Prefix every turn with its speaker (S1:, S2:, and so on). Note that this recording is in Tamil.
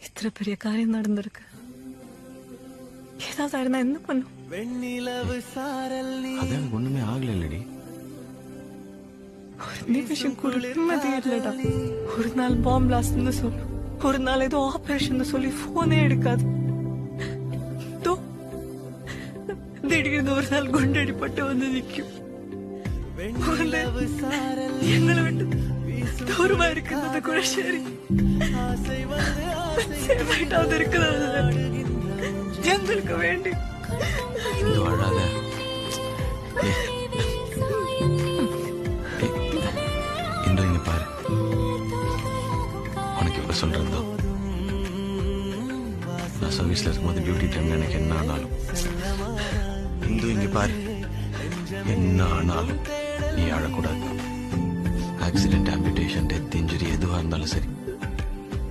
S1: இத்தனை பெரிய காரியம் நடந்திருக்கு. ஏதாவது ஆயிருந்தா என்ன பண்ணும்?
S2: அது எனக்கு ஒண்ணுமே ஆகல இல்லடி.
S1: ஒரு நிமிஷம் கூட நிம்மதியே இல்லடா. ஒரு நாள் பாம்பு பிளாஸ்ட்னு சொல்லு, ஒரு நாள் ஏதோ ஆபரேஷன் சொல்லி போனே எடுக்காது. தோ, திடீர்னு ஒரு நாள் குண்டடிப்பட்டு வந்து நிக்கும். எங்களை விட்டு தூரமா இருக்கிறது கூட சரி, சேஃபாயிட்டாவது இருக்கிறது எங்களுக்கு வேண்டி.
S2: இந்த அழாத. இன்று இங்க பாரு, உனக்கு இப்ப சொல்றதோ நான் சர்வீஸ்ல இருக்கும்போது டியூட்டி டைம்ல எனக்கு என்ன ஆனாலும், இந்து இங்க பாரு, என்ன ஆனாலும் நீ அழக்கூடாது. ஆக்சிடென்ட், ஆம்பிடேஷன், டெத், இன்ஜுரி எதுவா இருந்தாலும் சரி,